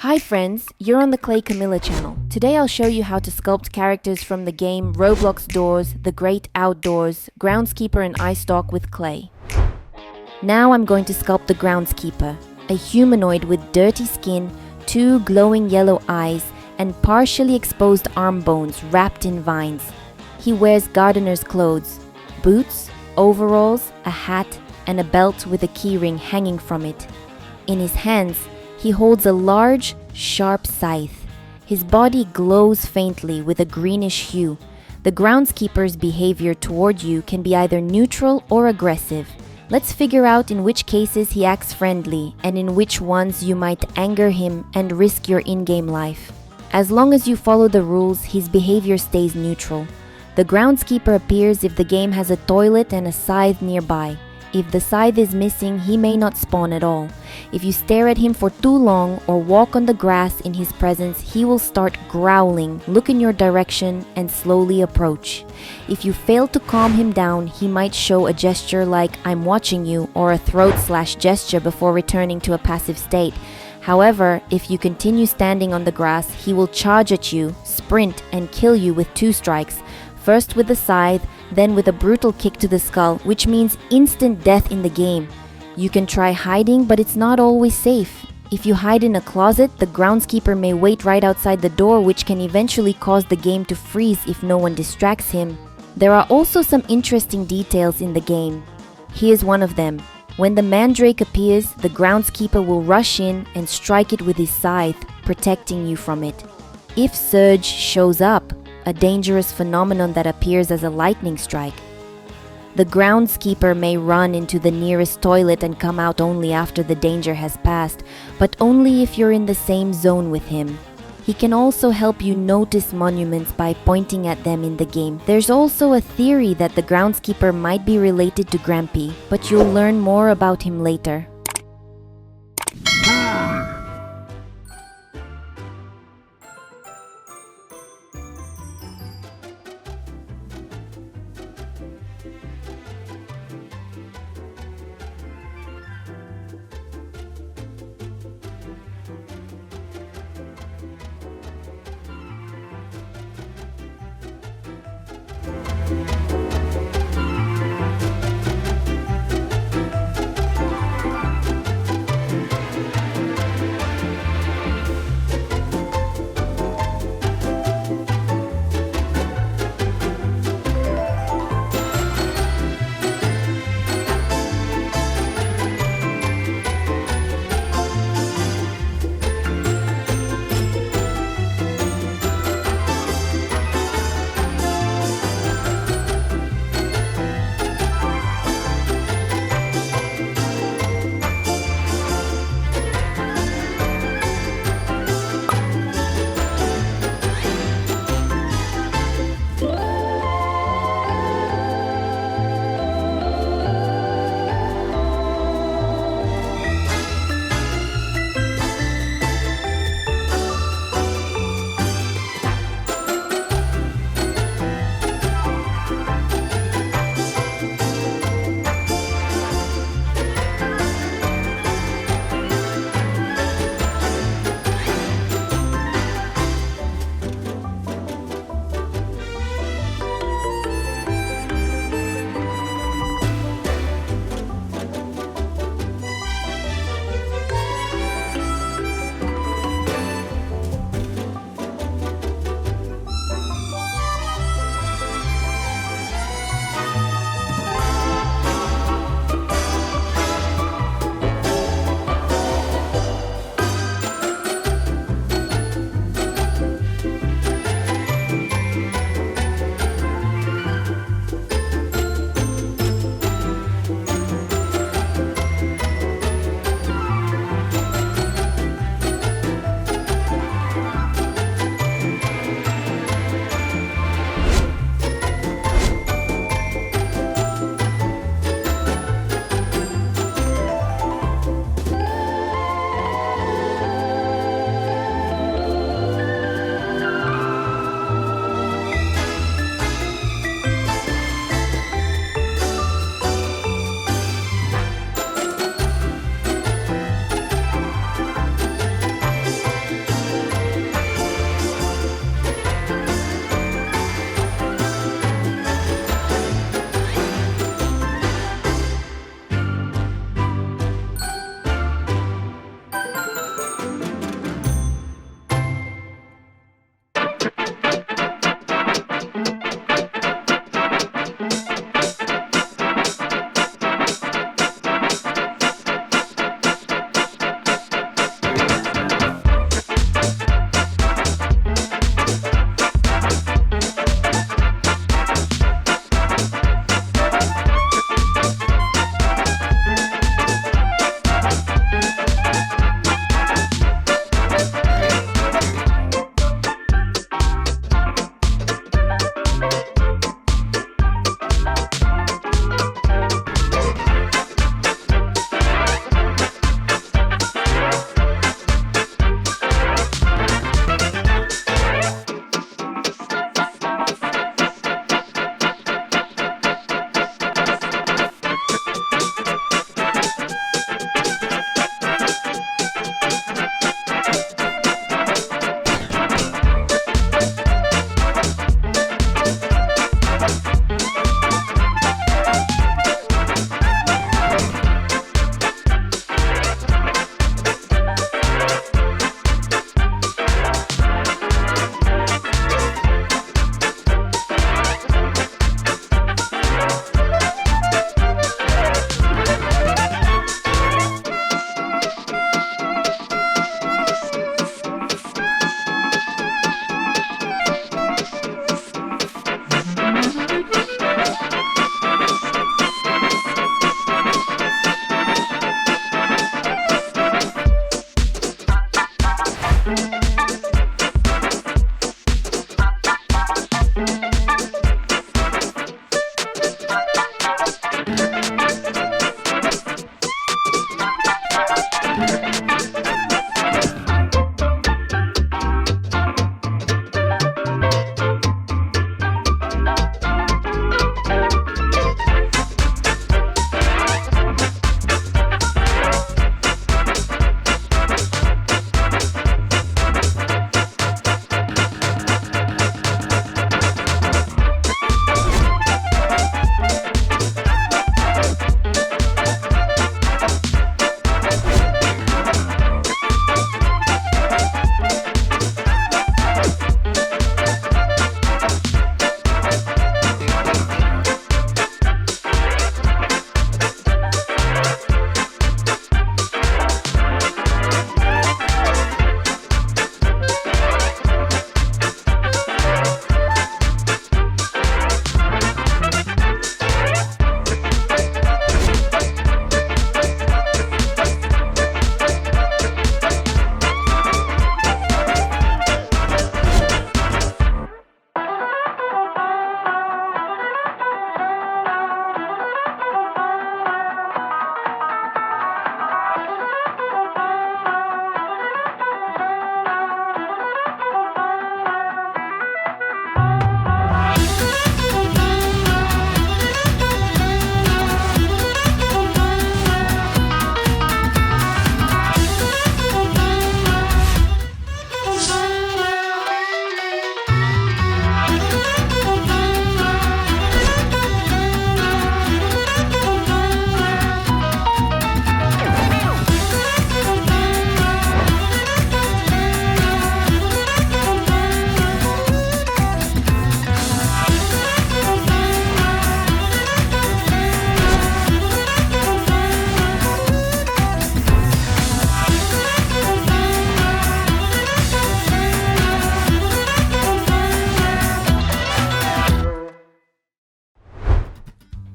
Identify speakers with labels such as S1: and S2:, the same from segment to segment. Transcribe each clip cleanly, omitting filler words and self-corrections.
S1: Hi friends, you're on the Clay Kamilla channel. Today I'll show you how to sculpt characters from the game Roblox DOORS, The Great Outdoors, Groundskeeper and Eyestalk with clay. Now I'm going to sculpt the Groundskeeper, a humanoid with dirty skin, two glowing yellow eyes, and partially exposed arm bones wrapped in vines. He wears gardener's clothes, boots, overalls, a hat, and a belt with a keyring hanging from it. In his hands, he holds a large, sharp scythe. His body glows faintly with a greenish hue. The groundskeeper's behavior toward you can be either neutral or aggressive. Let's figure out in which cases he acts friendly and in which ones you might anger him and risk your in-game life. As long as you follow the rules, his behavior stays neutral. The groundskeeper appears if the game has a toilet and a scythe nearby. If the scythe is missing, he may not spawn at all. If you stare at him for too long or walk on the grass in his presence, he will start growling, look in your direction, and slowly approach. If you fail to calm him down, he might show a gesture like "I'm watching you" or a throat/gesture before returning to a passive state. However, if you continue standing on the grass, he will charge at you, sprint, and kill you with two strikes. First with the scythe, then with a brutal kick to the skull, which means instant death in the game. You can try hiding, but it's not always safe. If you hide in a closet, the groundskeeper may wait right outside the door, which can eventually cause the game to freeze if no one distracts him. There are also some interesting details in the game. Here's one of them. When the mandrake appears, the groundskeeper will rush in and strike it with his scythe, protecting you from it. If surge shows up, a dangerous phenomenon that appears as a lightning strike, the groundskeeper may run into the nearest toilet and come out only after the danger has passed, but only if you're in the same zone with him. He can also help you notice monuments by pointing at them in the game. There's also a theory that the groundskeeper might be related to Grampy, but you'll learn more about him later.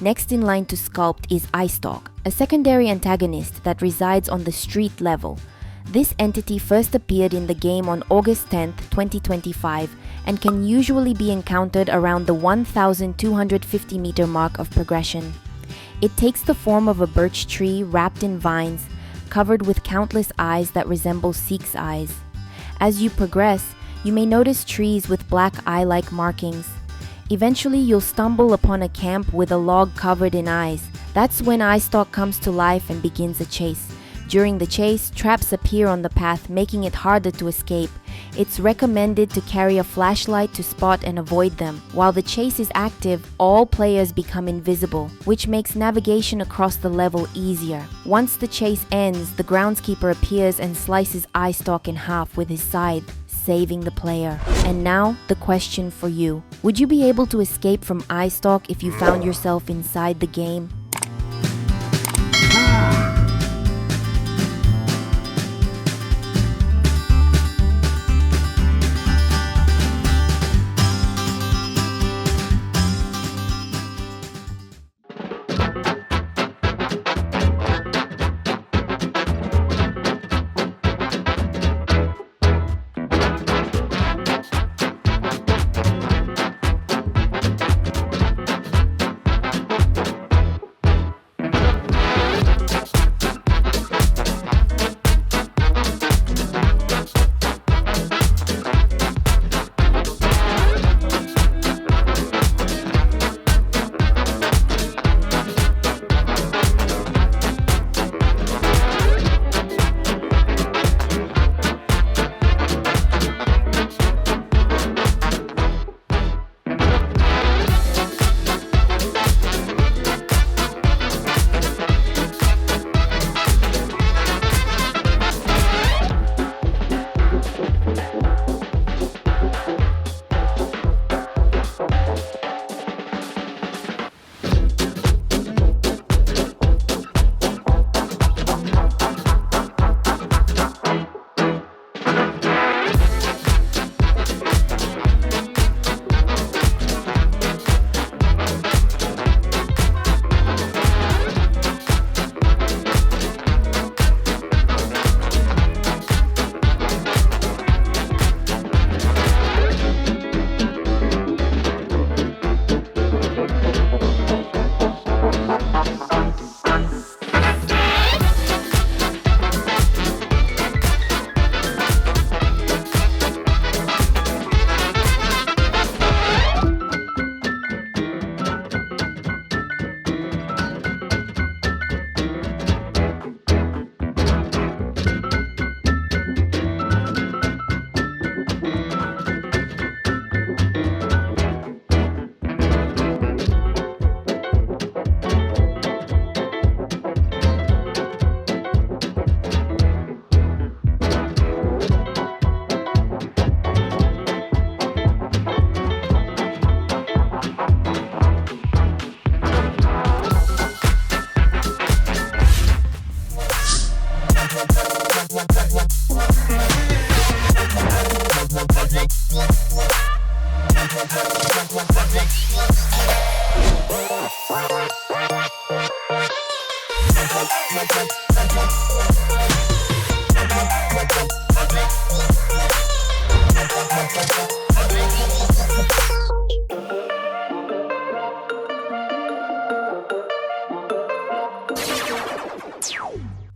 S1: Next in line to sculpt is Eyestalk, a secondary antagonist that resides on the street level. This entity first appeared in the game on August 10, 2025, and can usually be encountered around the 1,250 meter mark of progression. It takes the form of a birch tree wrapped in vines, covered with countless eyes that resemble Seek's eyes. As you progress, you may notice trees with black eye-like markings. Eventually, you'll stumble upon a camp with a log covered in eyes. That's when Eyestalk comes to life and begins a chase. During the chase, traps appear on the path, making it harder to escape. It's recommended to carry a flashlight to spot and avoid them. While the chase is active, all players become invisible, which makes navigation across the level easier. Once the chase ends, the Groundskeeper appears and slices Eyestalk in half with his scythe, saving the player. And now, the question for you. Would you be able to escape from Eyestalk if you found yourself inside the game?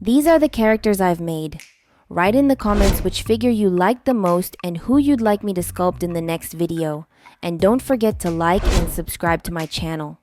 S1: These are the characters I've made. Write in the comments which figure you liked the most and who you'd like me to sculpt in the next video. And don't forget to like and subscribe to my channel.